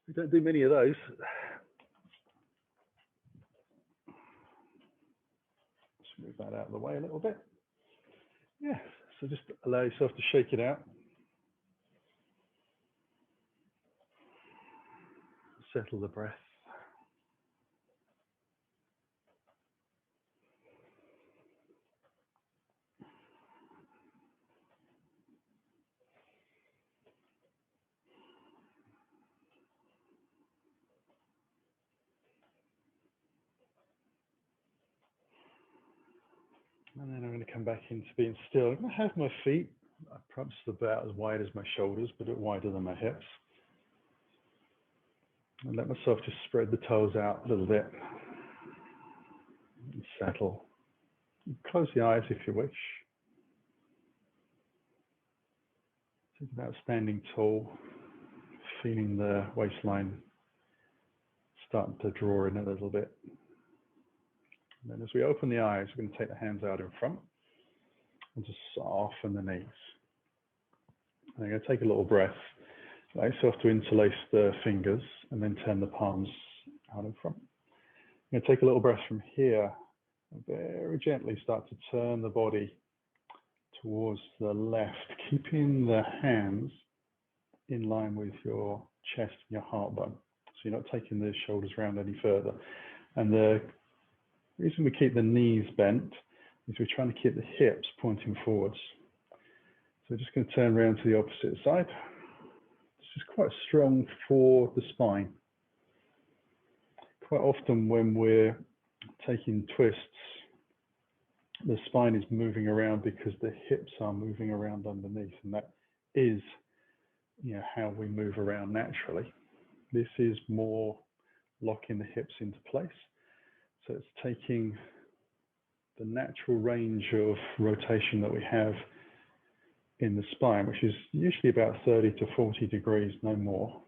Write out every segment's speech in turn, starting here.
We don't do many of those. Let's move that out of the way a little bit. Yeah, so just allow yourself to shake it out. Settle the breath. And then I'm going to come back into being still. I'm going to have my feet perhaps about as wide as my shoulders, but a bit wider than my hips. And let myself just spread the toes out a little bit. And settle. Close the eyes if you wish. Think about standing tall, feeling the waistline starting to draw in a little bit. And then as we open the eyes, we're going to take the hands out in front and just soften the knees. And I'm going to take a little breath. Allow yourself to interlace the fingers and then turn the palms out in front. I'm going to take a little breath from here and very gently start to turn the body towards the left, keeping the hands in line with your chest and your heart bone. So you're not taking the shoulders round any further. And the reason we keep the knees bent is we're trying to keep the hips pointing forwards. So we're just going to turn around to the opposite side. This is quite strong for the spine. Quite often when we're taking twists, the spine is moving around because the hips are moving around underneath, and that is, how we move around naturally. This is more locking the hips into place. So it's taking the natural range of rotation that we have in the spine, which is usually about 30 to 40 degrees, no more.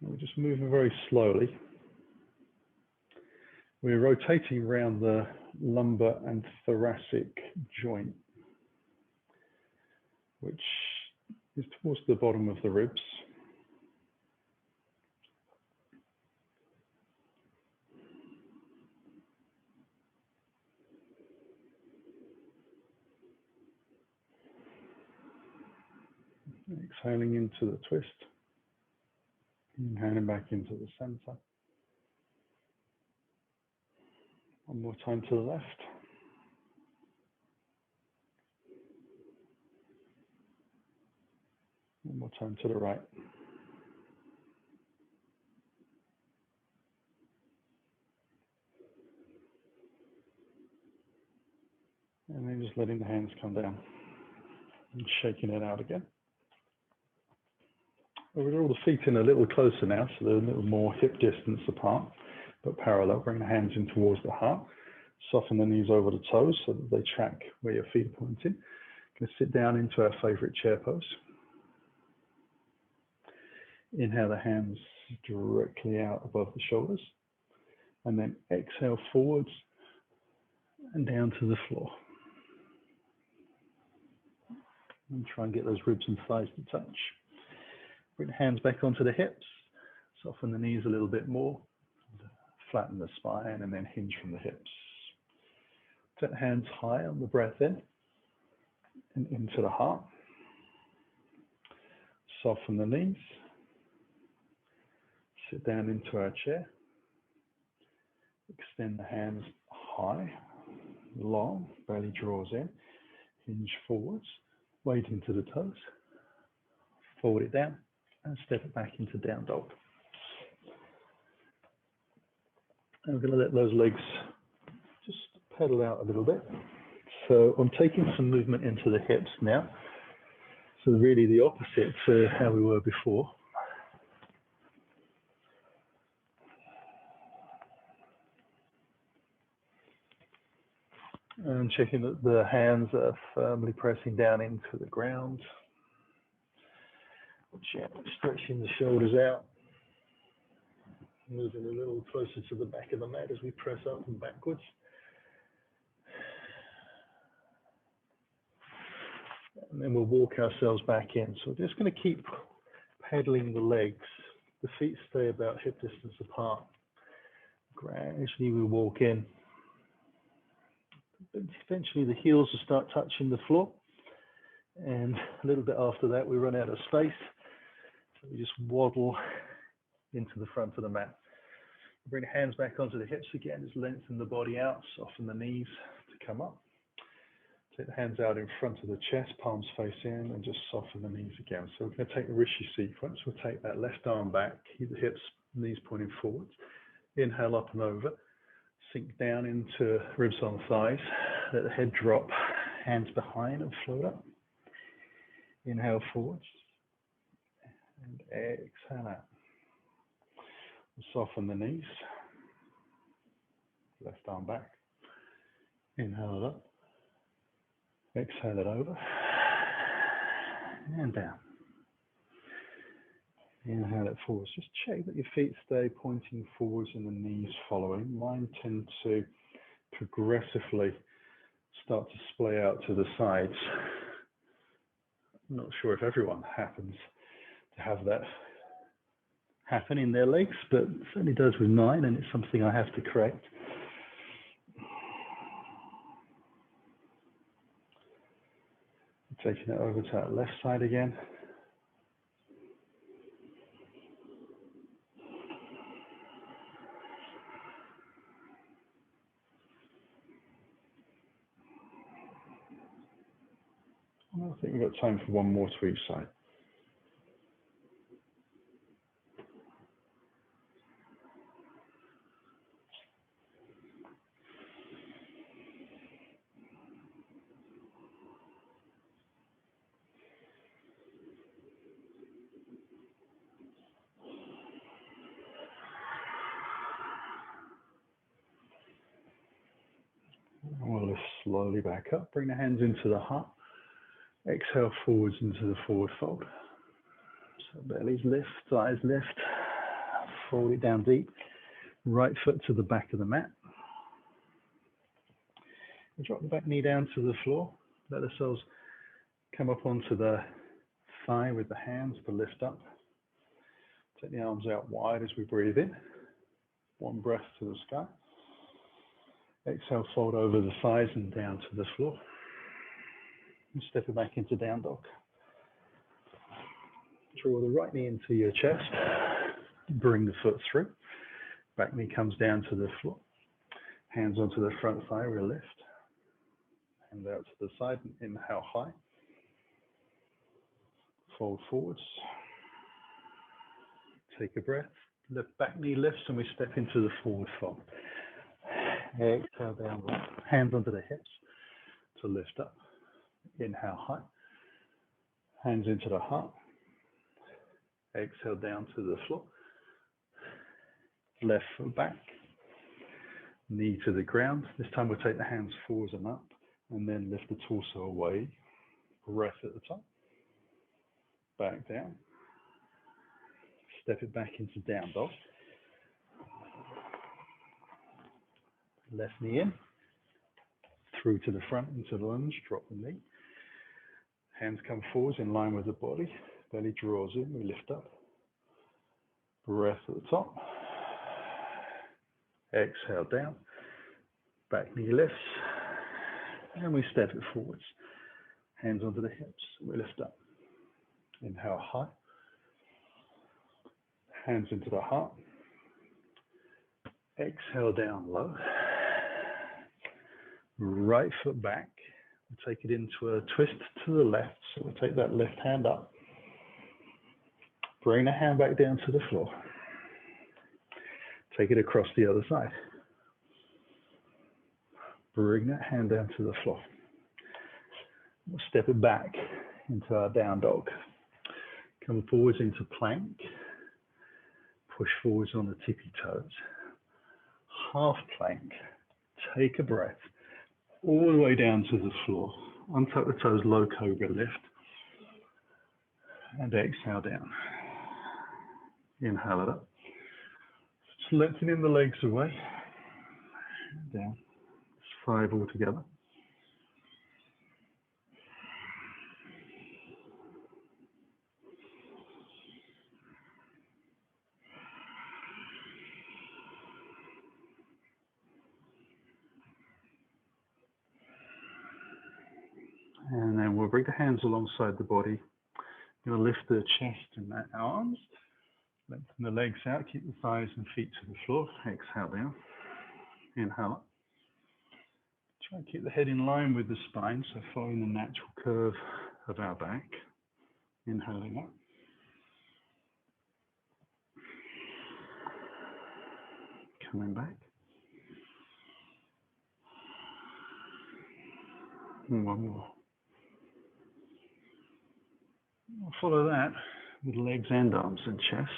And we're just moving very slowly. We're rotating around the lumbar and thoracic joint, which is towards the bottom of the ribs. Exhaling into the twist, inhaling back into the center. One more time to the left. One more time to the right. And then just letting the hands come down and shaking it out again. We'll draw the feet in a little closer now, so they're a little more hip distance apart, but parallel. Bring the hands in towards the heart. Soften the knees over the toes so that they track where your feet are pointing. Going to sit down into our favorite chair pose. Inhale the hands directly out above the shoulders. And then exhale forwards and down to the floor. And try and get those ribs and thighs to touch. Bring the hands back onto the hips. Soften the knees a little bit more. Flatten the spine and then hinge from the hips. Take the hands high on the breath in and into the heart. Soften the knees. Sit down into our chair. Extend the hands high, long, belly draws in. Hinge forwards, weight into the toes. Forward it down and step it back into down dog. And we're going to let those legs just pedal out a little bit. So I'm taking some movement into the hips now. So really the opposite to how we were before. And checking that the hands are firmly pressing down into the ground. Gently stretching the shoulders out. Moving a little closer to the back of the mat as we press up and backwards. And then we'll walk ourselves back in. So we're just going to keep pedaling the legs. The feet stay about hip distance apart. Gradually we walk in. Eventually the heels will start touching the floor. And a little bit after that, we run out of space. So we just waddle into the front of the mat. Bring the hands back onto the hips again. Just lengthen the body out, soften the knees to come up. Take the hands out in front of the chest, palms face in, and just soften the knees again. So we're going to take the Rishi sequence. We'll take that left arm back, keep the hips, knees pointing forwards. Inhale up and over. Sink down into ribs on thighs. Let the head drop, hands behind and float up. Inhale forwards. And exhale out. Soften the knees. Left arm back. Inhale it up. Exhale it over. And down. Inhale it forwards. Just check that your feet stay pointing forwards and the knees following. Mine tend to progressively start to splay out to the sides. I'm not sure if everyone happens to have that happen in their legs, but it certainly does with mine, and it's something I have to correct. Taking it over to that left side again. I think we've got time for one more to each side. We'll lift slowly back up. Bring the hands into the heart. Exhale forwards into the forward fold. So bellies lift, thighs lift. Fold it down deep. Right foot to the back of the mat. Drop the back knee down to the floor. Let ourselves come up onto the thigh with the hands to lift up. Take the arms out wide as we breathe in. One breath to the sky. Exhale, fold over the thighs and down to the floor. And step it back into down dog. Draw the right knee into your chest. Bring the foot through. Back knee comes down to the floor. Hands onto the front thigh, we'll lift. Hand out to the side and inhale high. Fold forwards. Take a breath. The back knee lifts and we step into the forward fold. Exhale down low. Hands onto the hips to lift up. Inhale high. Hands into the heart. Exhale down to the floor. Left foot back. Knee to the ground. This time we'll take the hands forwards and up and then lift the torso away. Breath at the top. Back down. Step it back into down dog. Left knee in. Through to the front into the lunge. Drop the knee. Hands come forwards in line with the body. Belly draws in. We lift up. Breath at the top. Exhale down. Back knee lifts. And we step it forwards. Hands onto the hips. We lift up. Inhale high. Hands into the heart. Exhale down low. Right foot back. We'll take it into a twist to the left. So we'll take that left hand up. Bring the hand back down to the floor. Take it across the other side. Bring that hand down to the floor. We'll step it back into our down dog. Come forwards into plank. Push forwards on the tippy toes. Half plank. Take a breath. All the way down to the floor. Untuck the toes, low cobra lift. And exhale down. Inhale it up. Just lengthening the legs away. Down. It's 5 altogether. And then we'll bring the hands alongside the body. You'll lift the chest and the arms, lengthen the legs out, keep the thighs and feet to the floor. Exhale down, inhale up. Try and keep the head in line with the spine, so following the natural curve of our back. Inhaling up. Coming back. And one more. We'll follow that with legs and arms and chest.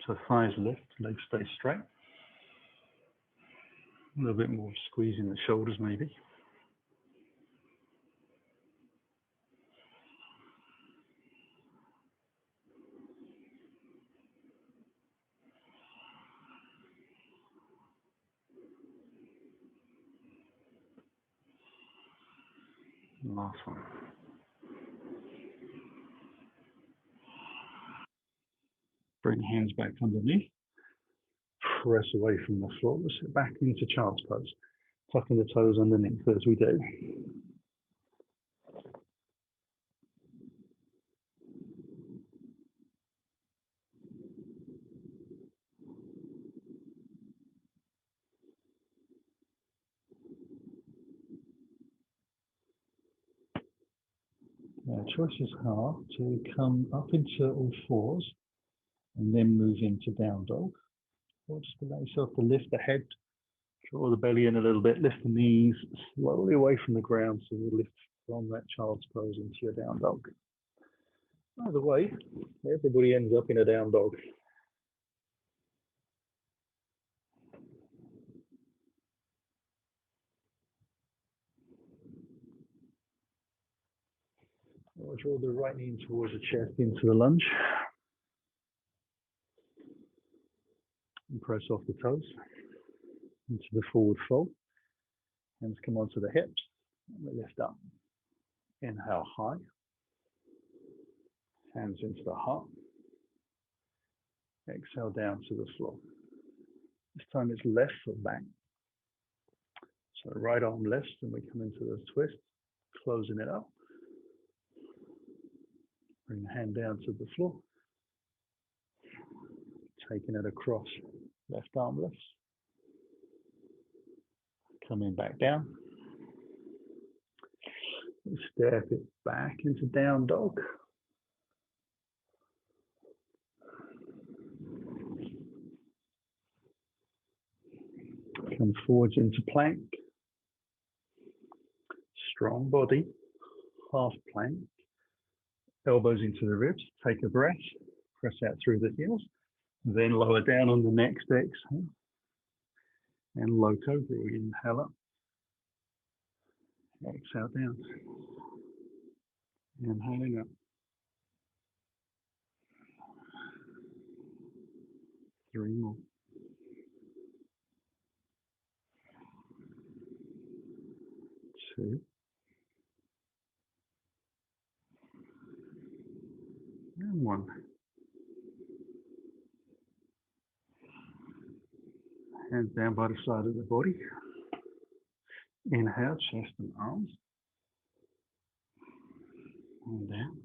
So thighs lift, legs stay straight. A little bit more squeezing the shoulders maybe. Last one. Bring hands back underneath. Press away from the floor. We'll sit back into child's pose. Tucking the toes underneath as we do. Now, choices are to come up into all fours and then move into down dog. Or just allow yourself to lift the head, draw the belly in a little bit, lift the knees slowly away from the ground so you lift from that child's pose into your down dog. Either way, everybody ends up in a down dog. I'll draw the right knee towards the chest into the lunge. And press off the toes into the forward fold. Hands come onto the hips. And we lift up. Inhale high. Hands into the heart. Exhale down to the floor. This time it's left foot back. So right arm lifts and we come into the twist, closing it up. Bring the hand down to the floor. Taking it across, left arm lifts. Coming back down. Step it back into down dog. Come forwards into plank. Strong body, half plank. Elbows into the ribs. Take a breath. Press out through the heels. Then lower down on the next exhale. And low cobra. Inhale up. Exhale down. Inhaling up. 3 more. 2. And 1. Hands down by the side of the body. Inhale, chest and arms. And down.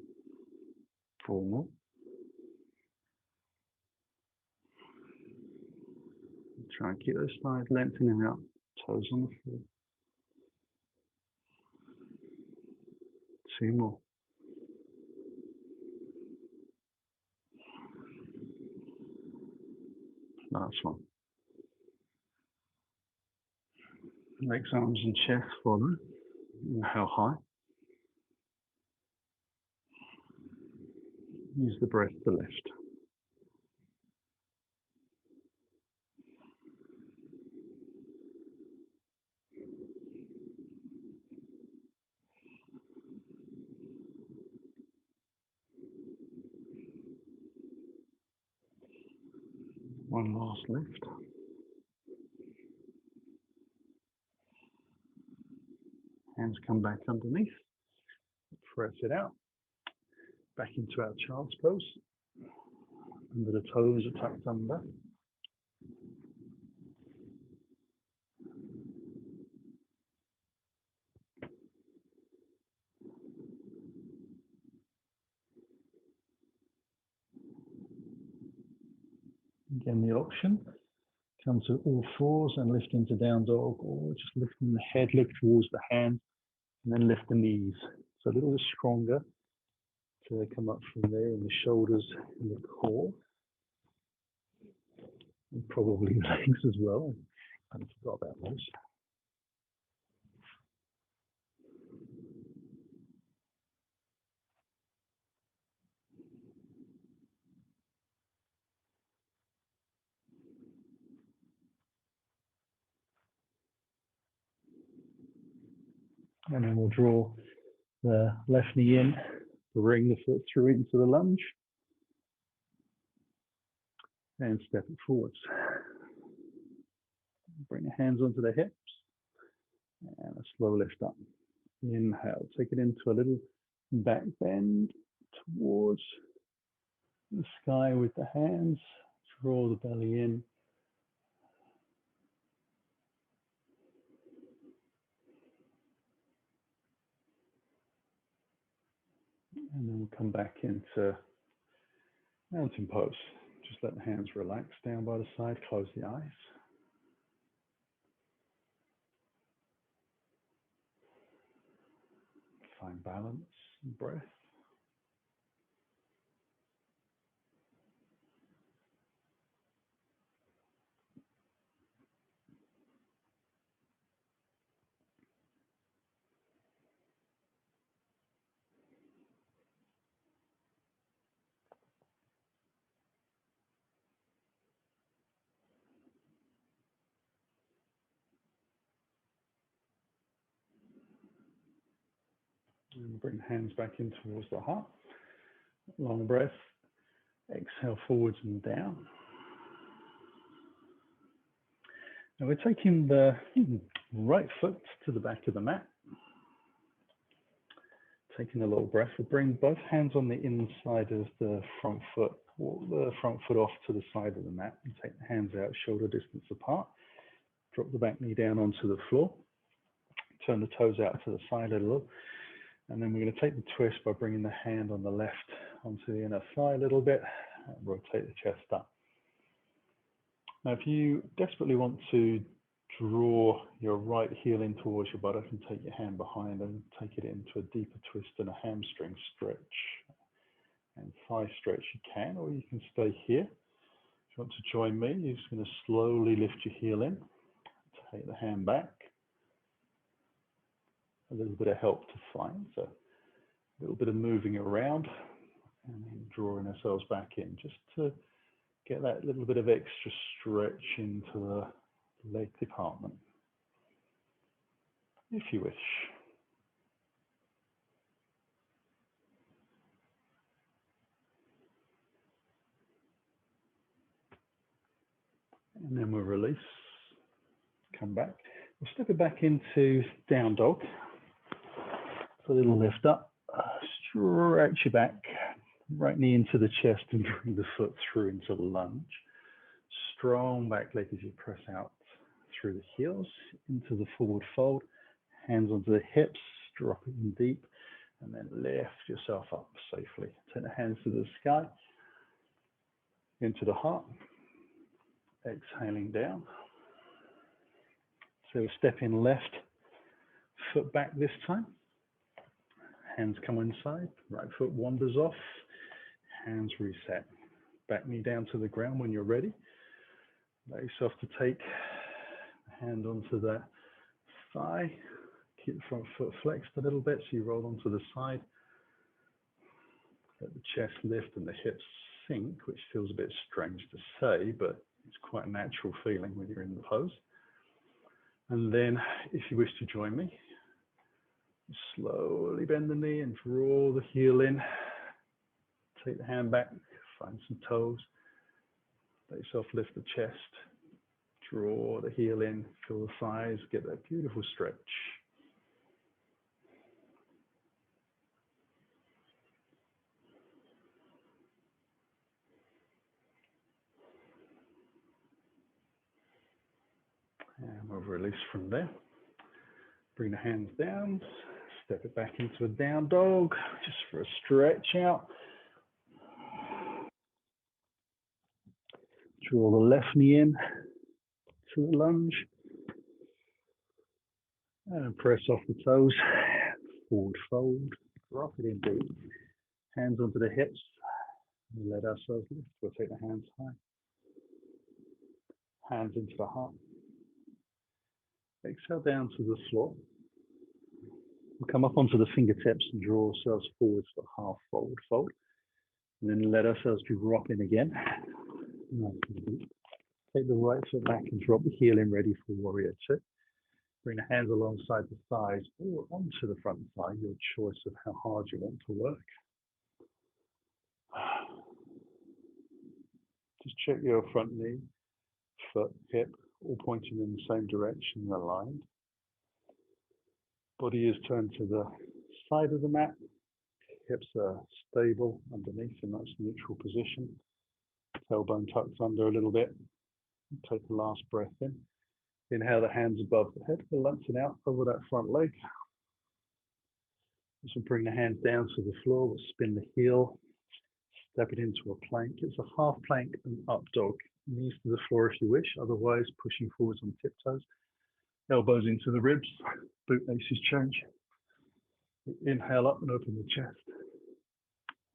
4 more. Try and keep those thighs lengthening out. Toes on the floor. 2 more. Last one. Legs, arms and chest follow. Inhale high. Use the breath to lift. One last lift. Hands come back underneath. Press it out. Back into our child's pose. Under the toes are tucked under. Again, the option, come to all fours and lift into down dog, or just lifting the head, look towards the hand, and then lift the knees. So a little bit stronger to come up from there in the shoulders and the core. And probably the legs as well. I forgot about those. And then we'll draw the left knee in, bring the foot through into the lunge, and step it forwards. Bring the hands onto the hips, and a slow lift up. Inhale, take it into a little back bend towards the sky with the hands. Draw the belly in. And then we'll come back into mountain pose. Just let the hands relax down by the side, close the eyes. Find balance and breath. And bring the hands back in towards the heart. Long breath. Exhale forwards and down. Now we're taking the right foot to the back of the mat. Taking a little breath. We'll bring both hands on the inside of the front foot. Walk the front foot off to the side of the mat and take the hands out shoulder distance apart. Drop the back knee down onto the floor. Turn the toes out to the side a little. And then we're going to take the twist by bringing the hand on the left onto the inner thigh a little bit and rotate the chest up. Now, if you desperately want to draw your right heel in towards your buttock and take your hand behind and take it into a deeper twist and a hamstring stretch and thigh stretch, you can, or you can stay here. If you want to join me, you're just going to slowly lift your heel in, take the hand back. A little bit of help to find, so a little bit of moving around and then drawing ourselves back in just to get that little bit of extra stretch into the leg department, if you wish. And then we'll release, come back. We'll step it back into down dog. A little lift up, stretch your back, right knee into the chest and bring the foot through into the lunge. Strong back leg as you press out through the heels into the forward fold. Hands onto the hips, drop it in deep, and then lift yourself up safely. Take the hands to the sky, into the heart, exhaling down. So step in left, foot back this time. Hands come inside, right foot wanders off, hands reset. Back knee down to the ground when you're ready. Allow yourself to take the hand onto that thigh. Keep the front foot flexed a little bit so you roll onto the side. Let the chest lift and the hips sink, which feels a bit strange to say, but it's quite a natural feeling when you're in the pose. And then if you wish to join me, slowly bend the knee and draw the heel in. Take the hand back, find some toes. Let yourself lift the chest. Draw the heel in, feel the thighs, get that beautiful stretch. And we'll release from there. Bring the hands down, step it back into a down dog, just for a stretch out. Draw the left knee in to the lunge. And press off the toes. Forward fold. Drop it in deep. Hands onto the hips. Let ourselves lift. We'll take the hands high. Hands into the heart. Exhale down to the floor. We'll come up onto the fingertips and draw ourselves forwards for half forward fold. And then let ourselves drop in again. Nice and deep. Take the right foot back and drop the heel in, ready for warrior two. Bring the hands alongside the thighs or onto the front thigh, your choice of how hard you want to work. Just check your front knee, foot, hip, all pointing in the same direction and aligned. Body is turned to the side of the mat. Hips are stable underneath in nice neutral position. Tailbone tucked under a little bit. Take the last breath in. Inhale the hands above the head, balancing out over that front leg. So bring the hands down to the floor, we'll spin the heel, step it into a plank. It's a half plank and up dog. Knees to the floor if you wish, otherwise pushing forwards on tiptoes. Elbows into the ribs, bootlaces change. Inhale up and open the chest.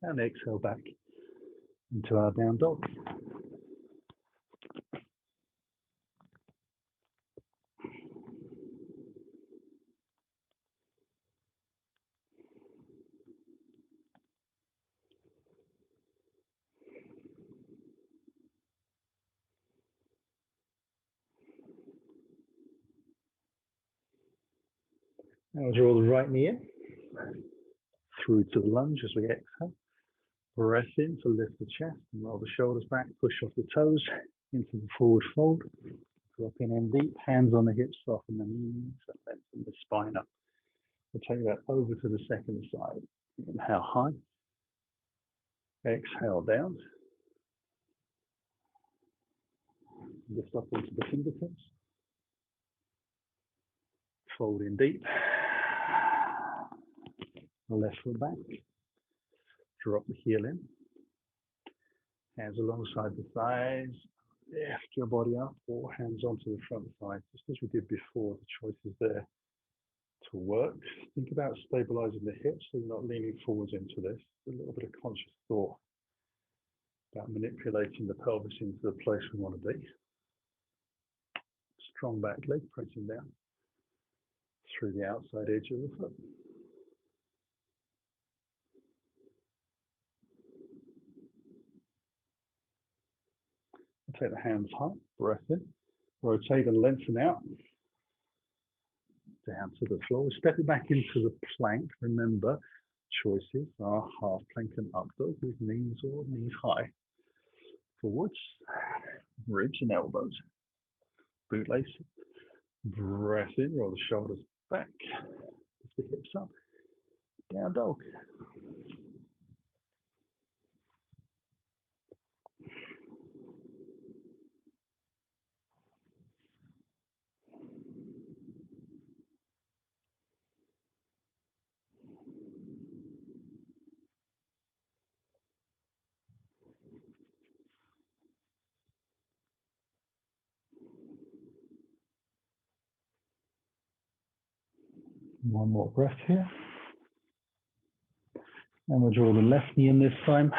And exhale back into our down dog. Now we'll draw the right knee in, through to the lunge as we exhale. Breath in to lift the chest and roll the shoulders back, push off the toes into the forward fold. Drop in deep, hands on the hips, soften the knees and lengthen the spine up. We'll take that over to the second side. Inhale high, exhale down. Lift up into the fingertips. Fold in deep. Left foot back. Drop the heel in. Hands alongside the thighs. Lift your body up or hands onto the front thigh. Just as we did before, the choice is there to work. Think about stabilizing the hips so you're not leaning forwards into this. A little bit of conscious thought about manipulating the pelvis into the place we want to be. Strong back leg pressing down through the outside edge of the foot. Take the hands high, breath in, rotate and lengthen out, down to the floor. Step it back into the plank. Remember, choices are half plank and up dog with knees or knees high. Forwards, ribs and elbows. Bootlace. Breath in, roll the shoulders back, lift the hips up, down dog. One more breath here. And we'll draw the left knee in this time,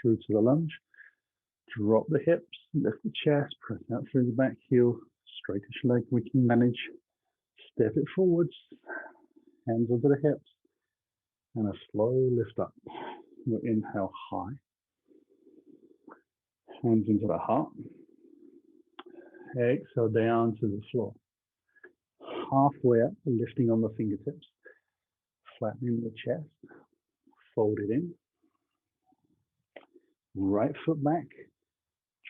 through to the lunge. Drop the hips, lift the chest, press out through the back heel, straightish leg we can manage. Step it forwards, hands over the hips, and a slow lift up. We'll inhale high, hands into the heart. Exhale down to the floor. Halfway up, lifting on the fingertips, flattening the chest, fold it in. Right foot back,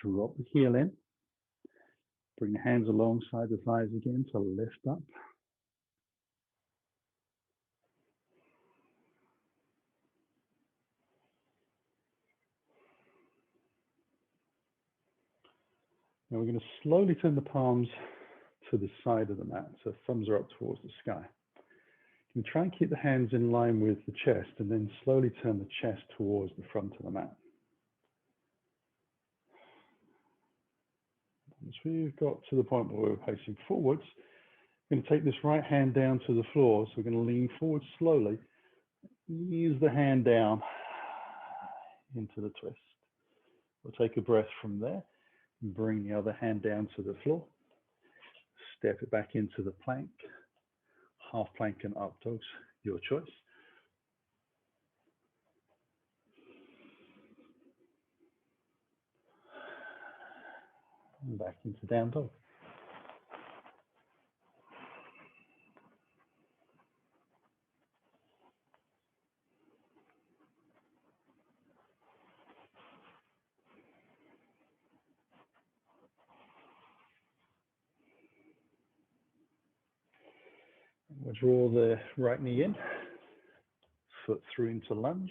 drop the heel in. Bring the hands alongside the thighs again to lift up. Now we're going to slowly turn the palms to the side of the mat, so thumbs are up towards the sky. You can try and keep the hands in line with the chest and then slowly turn the chest towards the front of the mat. Once we've got to the point where we're facing forwards, we're going to take this right hand down to the floor. So we're going to lean forward slowly, ease the hand down into the twist. We'll take a breath from there, and bring the other hand down to the floor. Step it back into the plank, half plank and up dogs, your choice. And back into down dog. We'll draw the right knee in, foot through into lunge,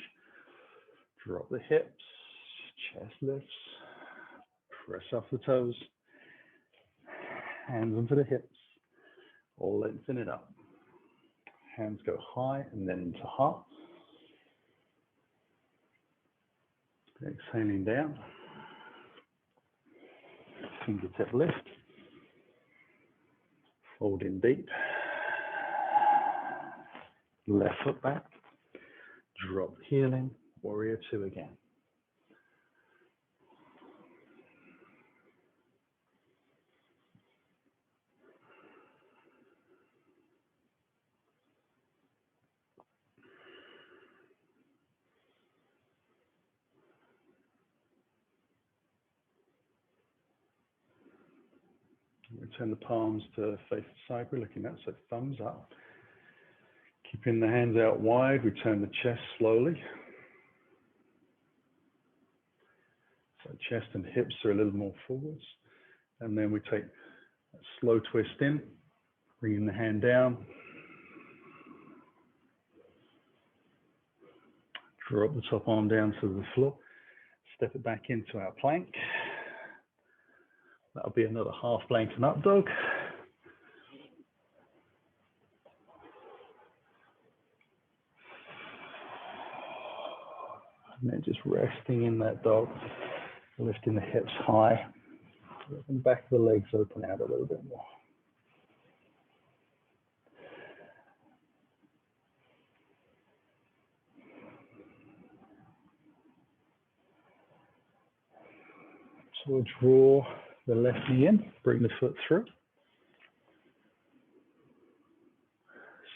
drop the hips, chest lifts, press off the toes, hands onto the hips, or lengthen it up. Hands go high and then into heart. Exhaling down, fingertip lift, fold in deep, left foot back, drop the heel in, warrior two again. Return the palms to face the side we're looking at, so thumbs up. Keeping the hands out wide, we turn the chest slowly. So chest and hips are a little more forwards. And then we take a slow twist in, bringing the hand down. Drop the top arm down to the floor. Step it back into our plank. That'll be another half plank and up dog. And then just resting in that dog, lifting the hips high, letting the back of the legs open out a little bit more. So we'll draw the left knee in, bring the foot through.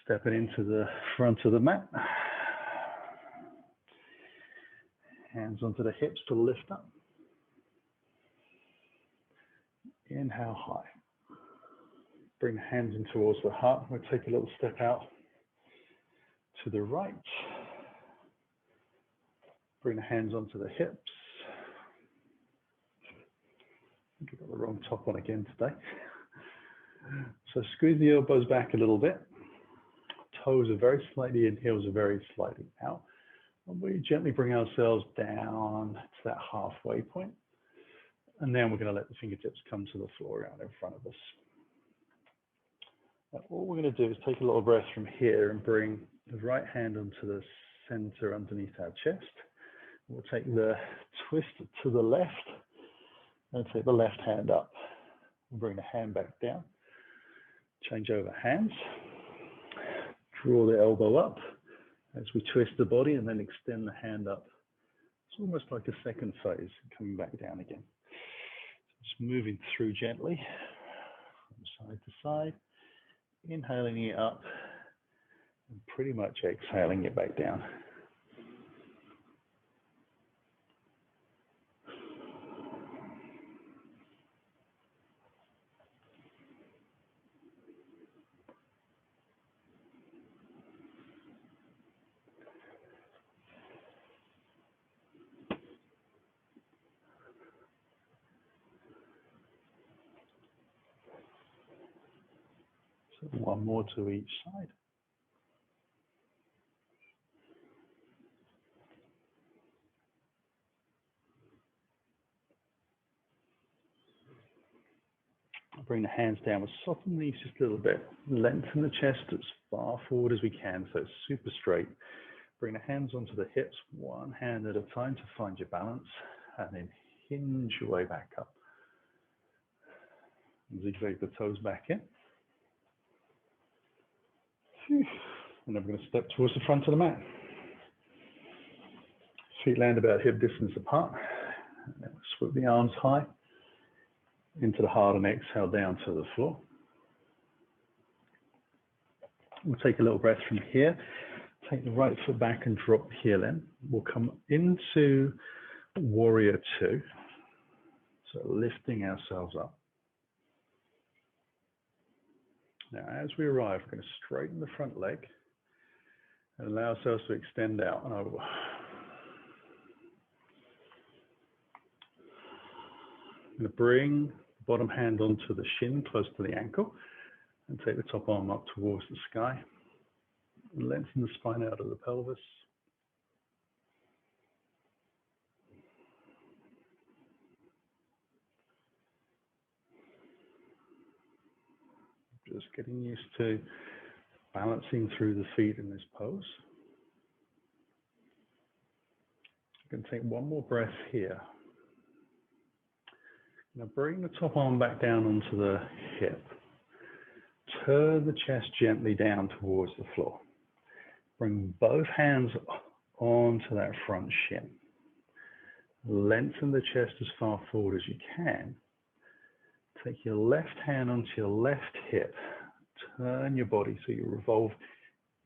Step it into the front of the mat. Hands onto the hips to lift up. Inhale high. Bring the hands in towards the heart. We'll take a little step out to the right. Bring the hands onto the hips. I think I've got the wrong top on again today. So squeeze the elbows back a little bit. Toes are very slightly in, heels are very slightly out. And we gently bring ourselves down to that halfway point. And then we're going to let the fingertips come to the floor out in front of us. Now, all we're going to do is take a little breath from here and bring the right hand onto the center underneath our chest. We'll take the twist to the left and take the left hand up. We'll bring the hand back down. Change over hands. Draw the elbow up as we twist the body and then extend the hand up. It's almost like a second phase, coming back down again. Just moving through gently from side to side, inhaling it up and pretty much exhaling it back down. One more to each side. Bring the hands down, we'll soften these just a little bit. Lengthen the chest as far forward as we can so it's super straight. Bring the hands onto the hips, one hand at a time to find your balance, and then hinge your way back up. Zigzag the toes back in. And then we're going to step towards the front of the mat. Feet land about hip distance apart. And then we'll swoop the arms high into the heart and exhale down to the floor. We'll take a little breath from here. Take the right foot back and drop the heel in. We'll come into warrior two. So lifting ourselves up. Now, as we arrive, we're going to straighten the front leg and allow ourselves to extend out and over. I'm going to bring the bottom hand onto the shin, close to the ankle, and take the top arm up towards the sky. And lengthen the spine out of the pelvis. Just getting used to balancing through the feet in this pose. You can take one more breath here. Now bring the top arm back down onto the hip. Turn the chest gently down towards the floor. Bring both hands onto that front shin. Lengthen the chest as far forward as you can. Take your left hand onto your left hip. Turn your body so you revolve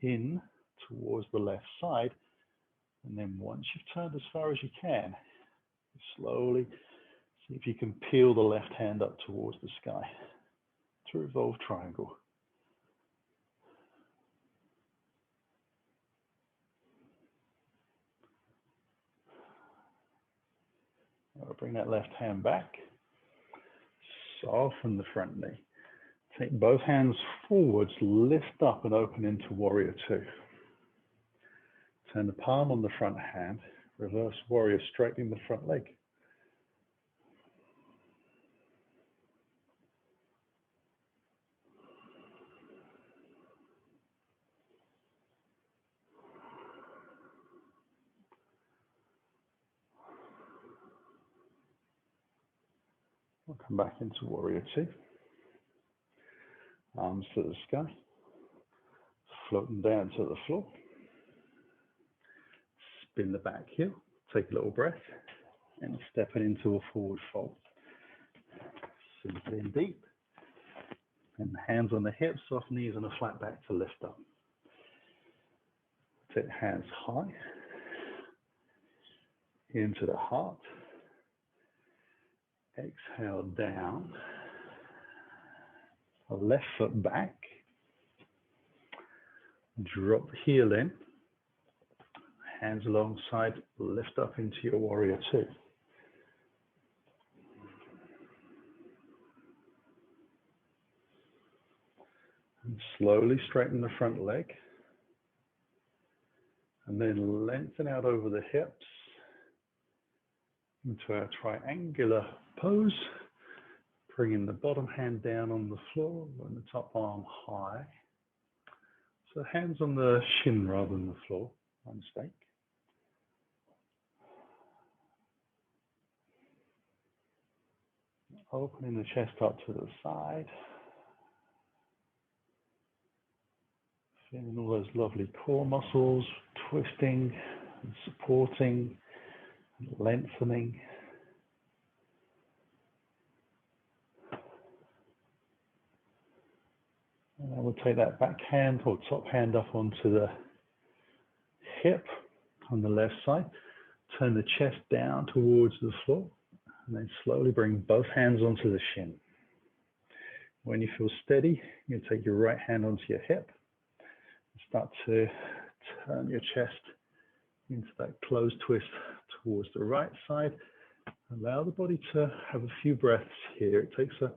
in towards the left side. And then once you've turned as far as you can, slowly see if you can peel the left hand up towards the sky to revolve triangle. I'll bring that left hand back. Soften the front knee. Take both hands forwards, lift up and open into warrior two. Turn the palm on the front hand, reverse warrior, straightening the front leg. We'll come back into warrior two. Arms to the sky. Floating down to the floor. Spin the back heel. Take a little breath. And step it into a forward fold. Sink it in deep. And hands on the hips, soft knees and a flat back to lift up. Take hands high. Into the heart. Exhale down. Left foot back. Drop the heel in. Hands alongside. Lift up into your warrior two. And slowly straighten the front leg. And then lengthen out over the hips into our triangular pose. Bringing the bottom hand down on the floor and the top arm high. So hands on the shin rather than the floor, my mistake. Opening the chest up to the side. Feeling all those lovely core muscles twisting and supporting and lengthening. And then we'll take that back hand or top hand up onto the hip on the left side. Turn the chest down towards the floor. And then slowly bring both hands onto the shin. When you feel steady, you can take your right hand onto your hip. And start to turn your chest into that closed twist towards the right side. Allow the body to have a few breaths here. It takes a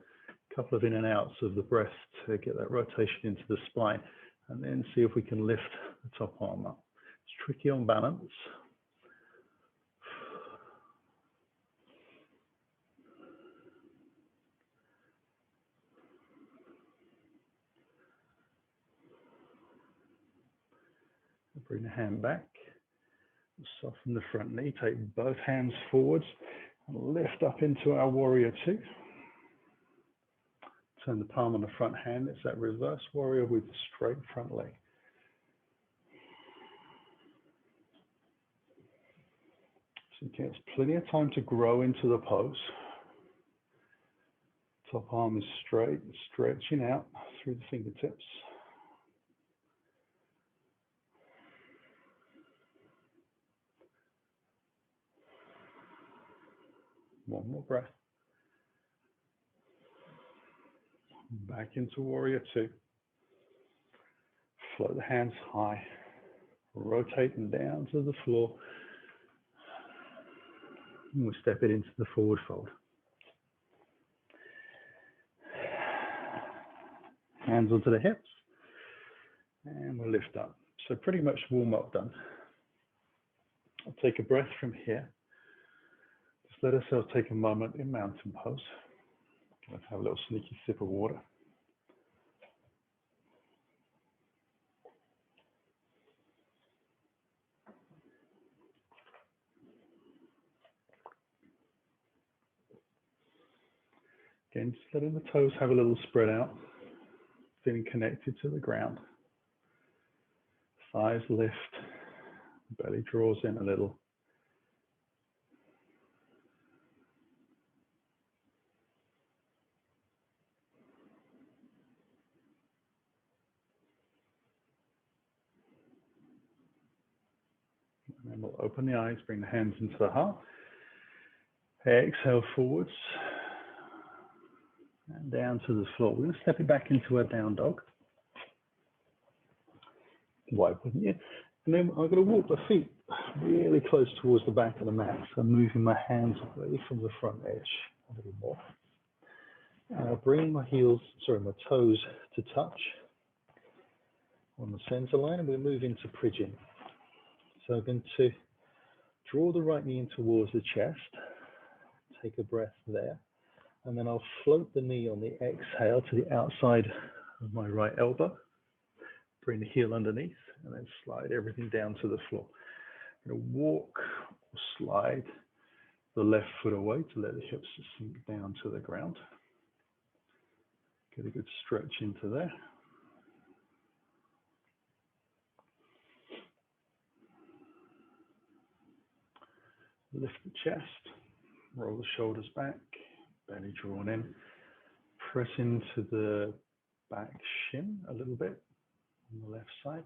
couple of in and outs of the breath to get that rotation into the spine, and then see if we can lift the top arm up. It's tricky on balance. Bring the hand back, soften the front knee, take both hands forwards and lift up into our warrior two. Turn the palm on the front hand. It's that reverse warrior with the straight front leg. So it gets plenty of time to grow into the pose. Top arm is straight, stretching out through the fingertips. One more breath. Back into warrior two. Float the hands high. Rotating down to the floor. And we'll step it into the forward fold. Hands onto the hips. And we'll lift up. So pretty much warm up done. I'll take a breath from here. Just let ourselves take a moment in mountain pose. Let's have a little sneaky sip of water. Again, just letting the toes have a little spread out, feeling connected to the ground. Thighs lift, belly draws in a little. And then we'll open the eyes, bring the hands into the heart. Exhale forwards and down to the floor. We're going to step it back into a down dog. Why wouldn't you? And then I'm going to walk the feet really close towards the back of the mat. So I'm moving my hands away from the front edge a little more. And I'll bring my my toes to touch on the center line, and we'll move into Pigeon. So I'm going to draw the right knee in towards the chest. Take a breath there. And then I'll float the knee on the exhale to the outside of my right elbow. Bring the heel underneath and then slide everything down to the floor. I'm going to walk or slide the left foot away to let the hips sink down to the ground. Get a good stretch into there. Lift the chest, roll the shoulders back, belly drawn in. Press into the back shin a little bit on the left side.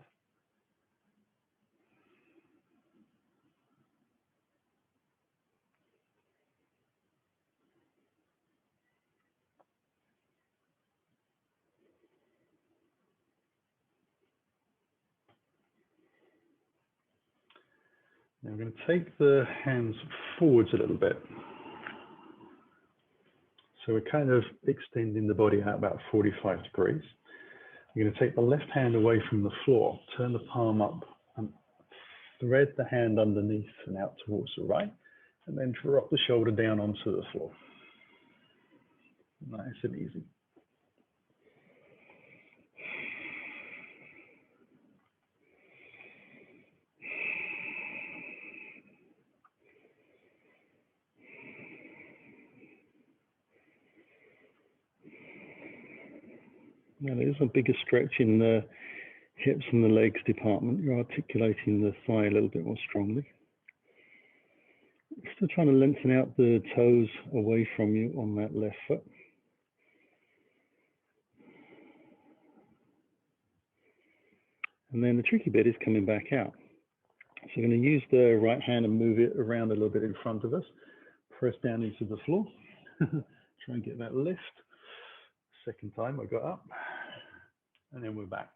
Now we're going to take the hands forwards a little bit. So we're kind of extending the body out about 45 degrees. You're going to take the left hand away from the floor, turn the palm up and thread the hand underneath and out towards the right, and then drop the shoulder down onto the floor. Nice and easy. Now there's a bigger stretch in the hips and the legs department. You're articulating the thigh a little bit more strongly. Still trying to lengthen out the toes away from you on that left foot. And then the tricky bit is coming back out. So we're going to use the right hand and move it around a little bit in front of us. Press down into the floor. Try and get that lift. Second time I got up. And then we're back.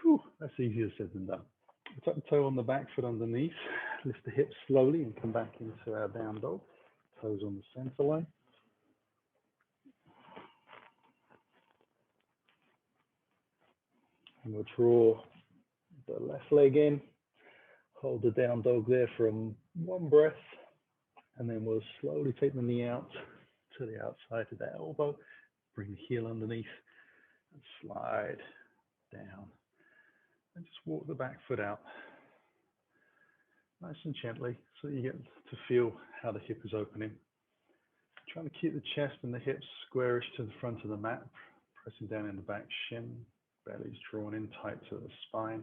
Whew, that's easier said than done. Tuck the toe on the back, foot underneath. Lift the hips slowly and come back into our down dog. Toes on the center line. And we'll draw the left leg in. Hold the down dog there for one breath. And then we'll slowly take the knee out to the outside of the elbow. Bring the heel underneath and slide down. And just walk the back foot out. Nice and gently so you get to feel how the hip is opening. Trying to keep the chest and the hips squarish to the front of the mat, pressing down in the back shin, belly's drawn in tight to the spine,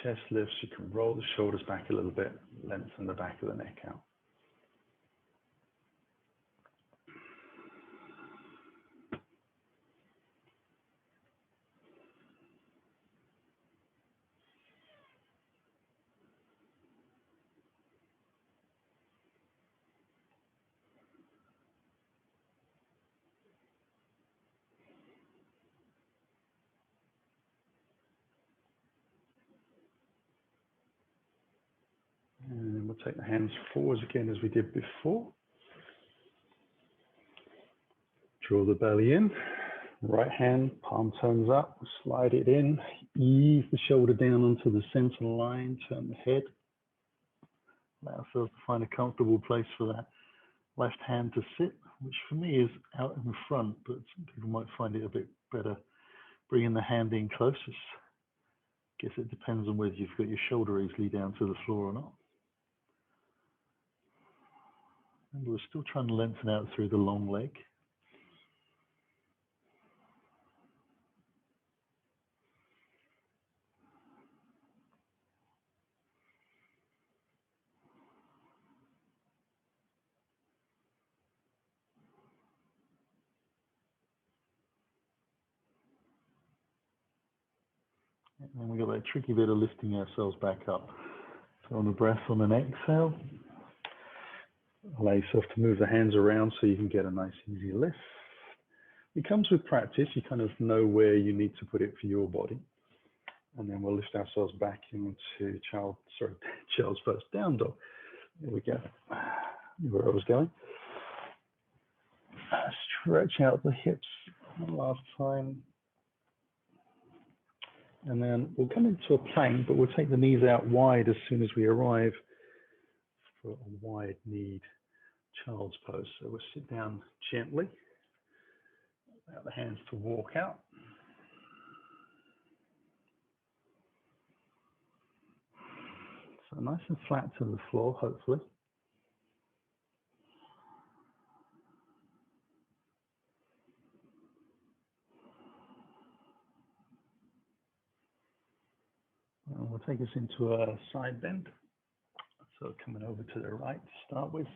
chest lifts, you can roll the shoulders back a little bit, lengthen the back of the neck out. And then we'll take the hands forwards again as we did before. Draw the belly in, right hand, palm turns up, slide it in, ease the shoulder down onto the center line, turn the head. Allow ourselves to find a comfortable place for that left hand to sit, which for me is out in the front, but some people might find it a bit better bringing the hand in closest. Guess it depends on whether you've got your shoulder easily down to the floor or not. And we're still trying to lengthen out through the long leg. And then we've got that tricky bit of lifting ourselves back up. So on the breath, on an exhale, allow yourself to move the hands around so you can get a nice easy lift. It comes with practice. You kind of know where you need to put it for your body. And then we'll lift ourselves back into child's first down dog. There we go. Where I was going. Stretch out the hips one last time. And then we'll come into a plank, but we'll take the knees out wide as soon as we arrive for a wide kneed child's pose. So we'll sit down gently, allow the hands to walk out. So nice and flat to the floor, hopefully. And we'll take us into a side bend. So coming over to the right to start with.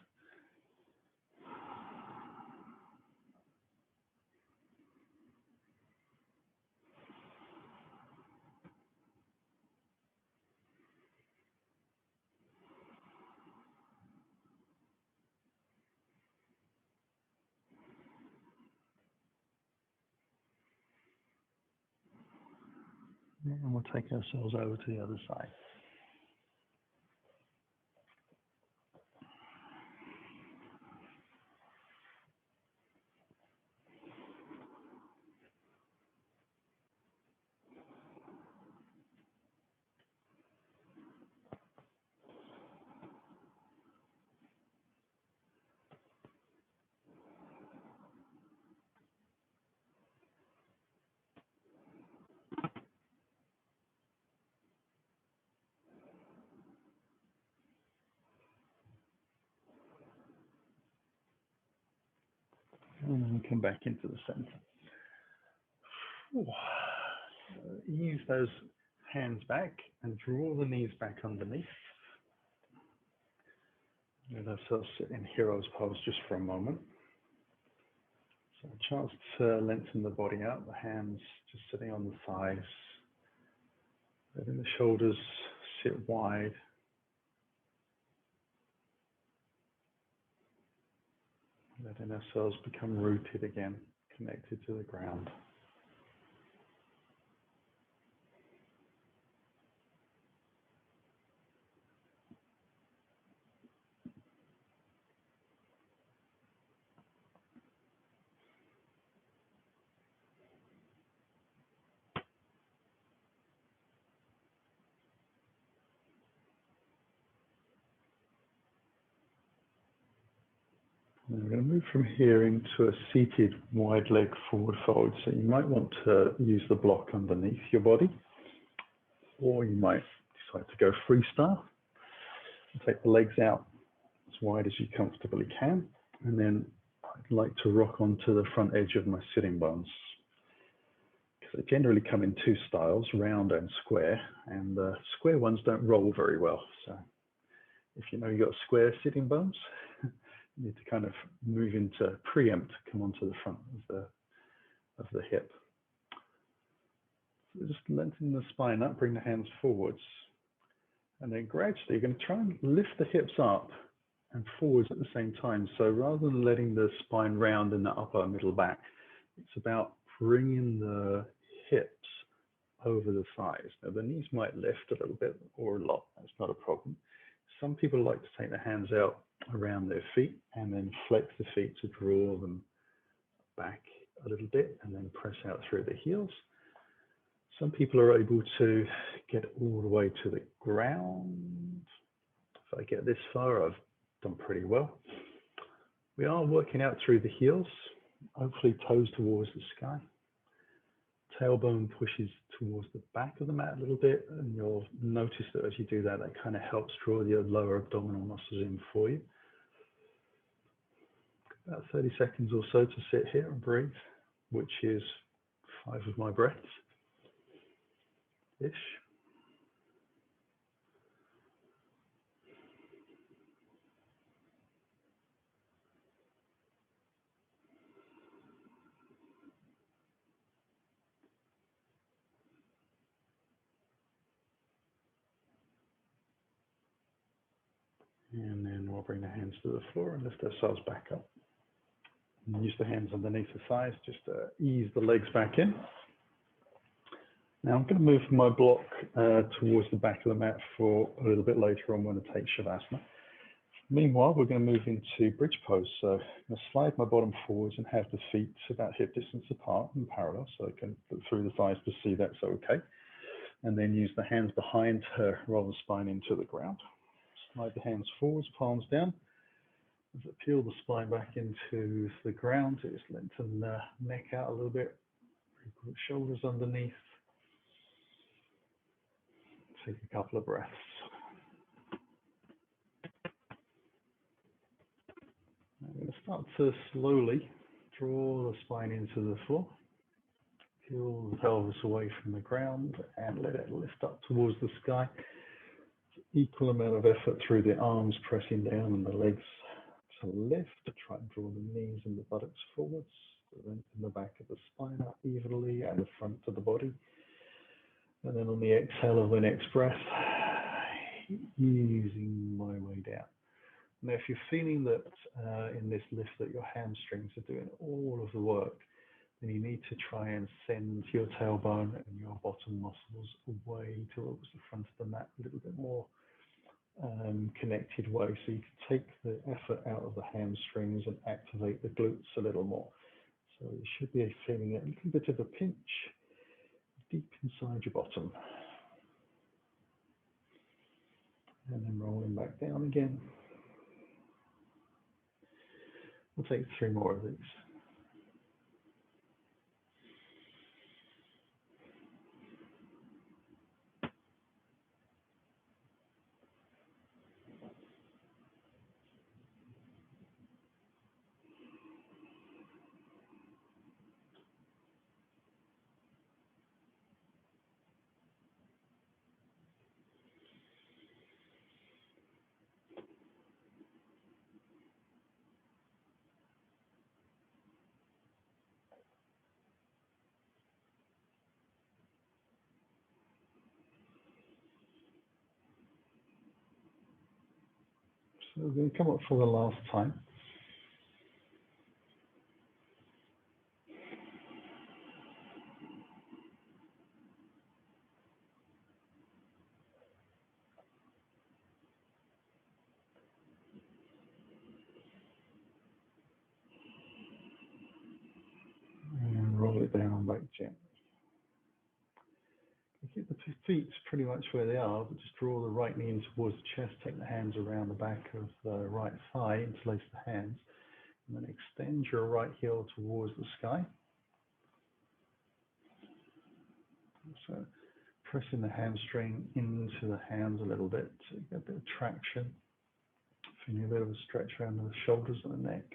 And we'll take ourselves over to the other side. And then we come back into the center. Use those hands back and draw the knees back underneath. Let ourselves sit in hero's pose just for a moment. So a chance to lengthen the body out, the hands just sitting on the thighs, letting the shoulders sit wide. Letting ourselves become rooted again, connected to the ground. And we're going to move from here into a seated wide leg forward fold. So you might want to use the block underneath your body, or you might decide to go freestyle. Take the legs out as wide as you comfortably can, and then I'd like to rock onto the front edge of my sitting bones. Because they generally come in two styles, round and square, and the square ones don't roll very well. So if you know you've got square sitting bones, you need to kind of move into preempt, come onto the front of the hip. So just lengthen the spine up, bring the hands forwards, and then gradually you're going to try and lift the hips up and forwards at the same time. So rather than letting the spine round in the upper middle back, it's about bringing the hips over the thighs. Now the knees might lift a little bit or a lot, that's not a problem. Some people like to take the hands out around their feet and then flex the feet to draw them back a little bit and then press out through the heels. Some people are able to get all the way to the ground. If I get this far, I've done pretty well. We are working out through the heels, hopefully toes towards the sky. Tailbone pushes towards the back of the mat a little bit, and you'll notice that as you do that, that kind of helps draw your lower abdominal muscles in for you. About 30 seconds or so to sit here and breathe, which is 5 of my breaths. Ish. And then we'll bring the hands to the floor and lift ourselves back up. And use the hands underneath the thighs just to ease the legs back in. Now I'm going to move my block towards the back of the mat for a little bit later on when I take Shavasana. Meanwhile, we're going to move into bridge pose. So I'm going to slide my bottom forwards and have the feet about hip distance apart and parallel, so I can look through the thighs to see that's okay. And then use the hands behind her, roll the spine into the ground. Slide the hands forwards, palms down. As I peel the spine back into the ground, just lengthen the neck out a little bit. Put shoulders underneath. Take a couple of breaths. I'm going to start to slowly draw the spine into the floor. Peel the pelvis away from the ground and let it lift up towards the sky. Equal amount of effort through the arms, pressing down, and the legs to lift. Try and draw the knees and the buttocks forwards. Lengthen the back of the spine up evenly and the front of the body. And then on the exhale of the next breath, easing my way down. Now, if you're feeling that in this lift that your hamstrings are doing all of the work, then you need to try and send your tailbone and your bottom muscles away towards the front of the mat a little bit more connected way, so you can take the effort out of the hamstrings and activate the glutes a little more. So you should be feeling a little bit of a pinch deep inside your bottom. And then rolling back down again. We'll take 3 more of these. So we're going to come up for the last time. And roll it down back gently. Keep the feet pretty much where they are, but just draw the right knee in towards the chest, take the hands around the back of the right thigh, interlace the hands, and then extend your right heel towards the sky. So pressing the hamstring into the hands a little bit, so you get a bit of traction, feeling a bit of a stretch around the shoulders and the neck.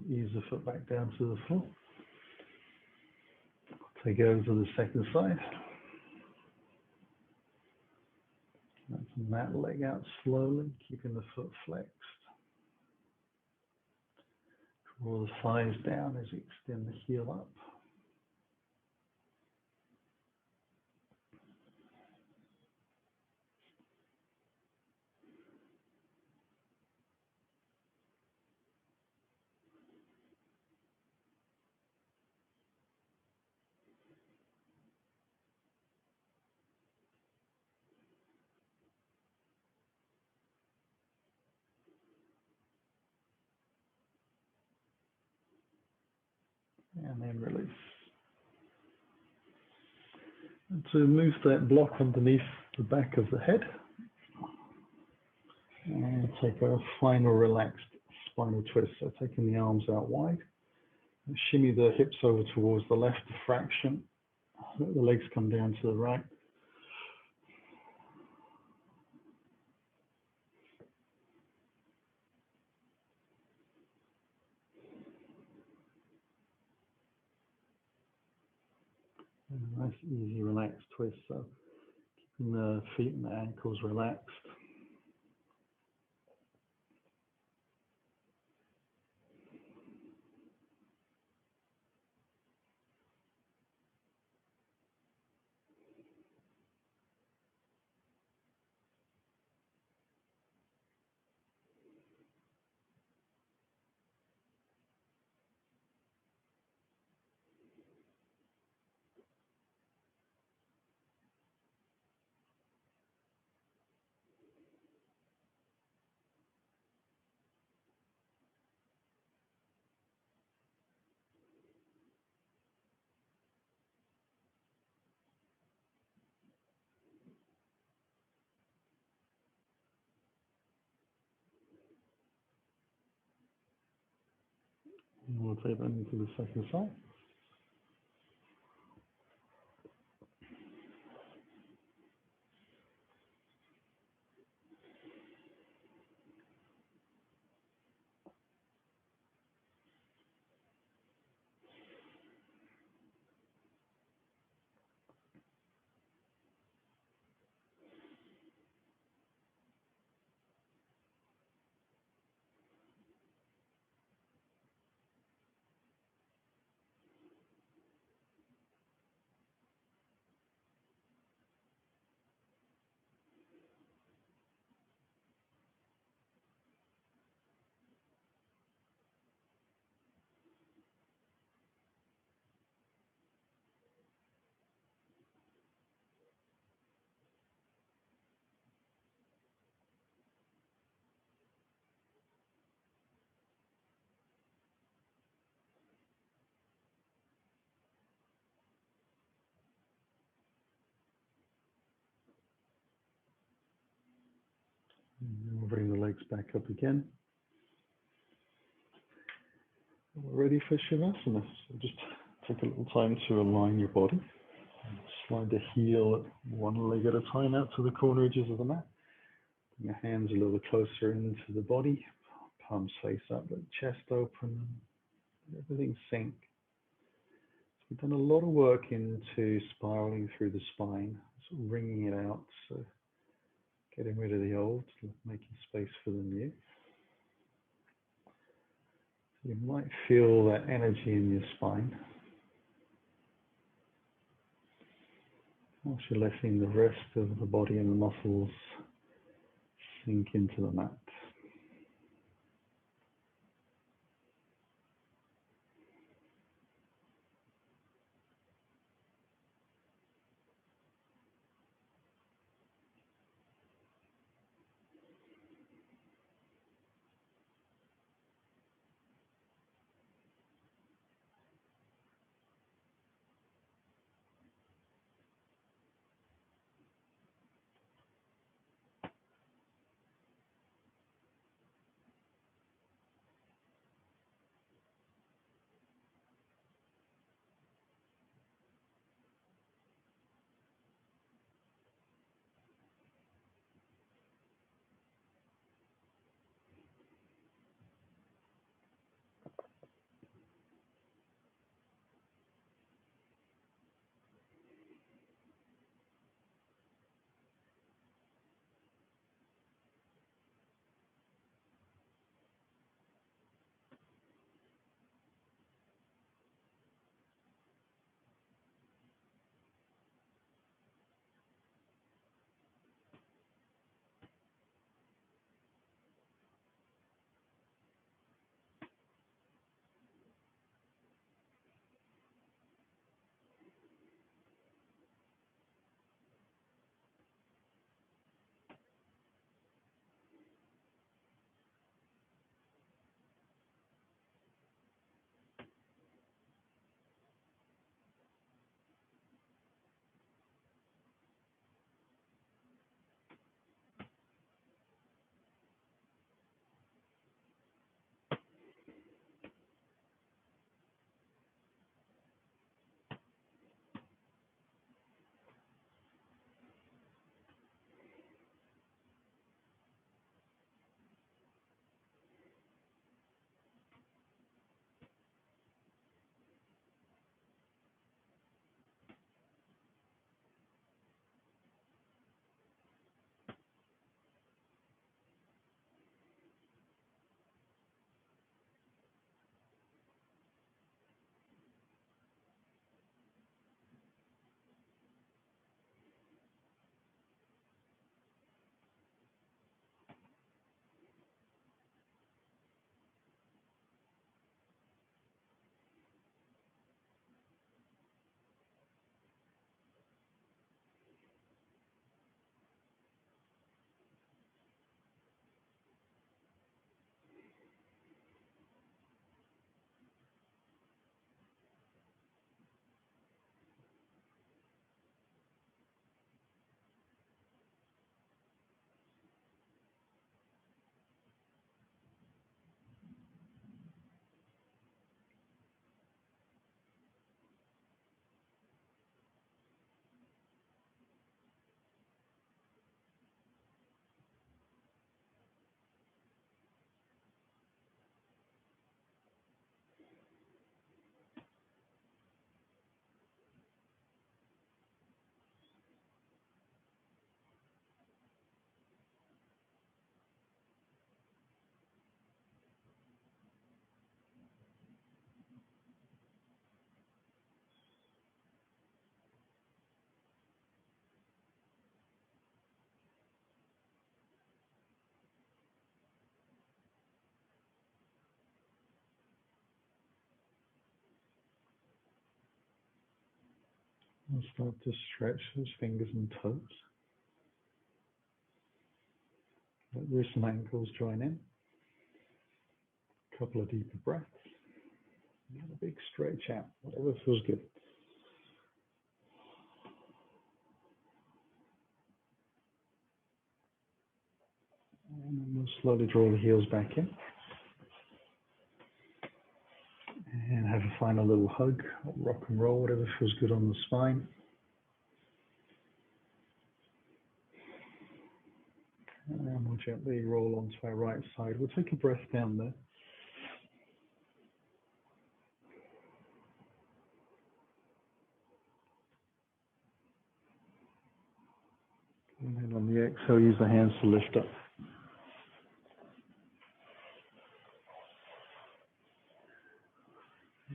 ease the foot back down to the floor. Take it over to the second side. Flatten that leg out slowly, keeping the foot flexed. Draw the thighs down as you extend the heel up. And then release. And to move that block underneath the back of the head, and take a final relaxed spinal twist. So taking the arms out wide, and shimmy the hips over towards the left a fraction. Let the legs come down to the right. And a nice, easy, relaxed twist. So keeping the feet and the ankles relaxed. And we'll take that into the second side. And we'll bring the legs back up again. We're ready for Shavasana. So just take a little time to align your body. Slide the heel one leg at a time out to the corner edges of the mat. Bring your hands a little closer into the body. Palms face up, let the chest open. Everything sink. So we've done a lot of work into spiraling through the spine, sort of wringing it out. So getting rid of the old, making space for the new. You might feel that energy in your spine. Whilst you're letting the rest of the body and the muscles sink into the mat. And start to stretch those fingers and toes. Let wrists and ankles join in. A couple of deeper breaths. And a big stretch out, whatever feels good. And then we'll slowly draw the heels back in. And have a final little hug, rock and roll, whatever feels good on the spine. And then we'll gently roll onto our right side. We'll take a breath down there. And then on the exhale, use the hands to lift up.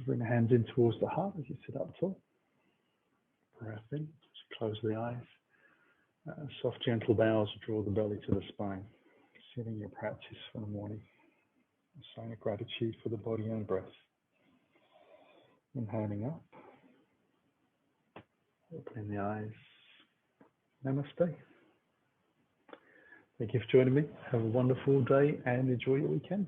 Bring the hands in towards the heart as you sit up tall. Breath in, just close the eyes. Soft, gentle bows, draw the belly to the spine. Setting your practice for the morning. A sign of gratitude for the body and breath. Inhaling up. Opening the eyes. Namaste. Thank you for joining me. Have a wonderful day and enjoy your weekend.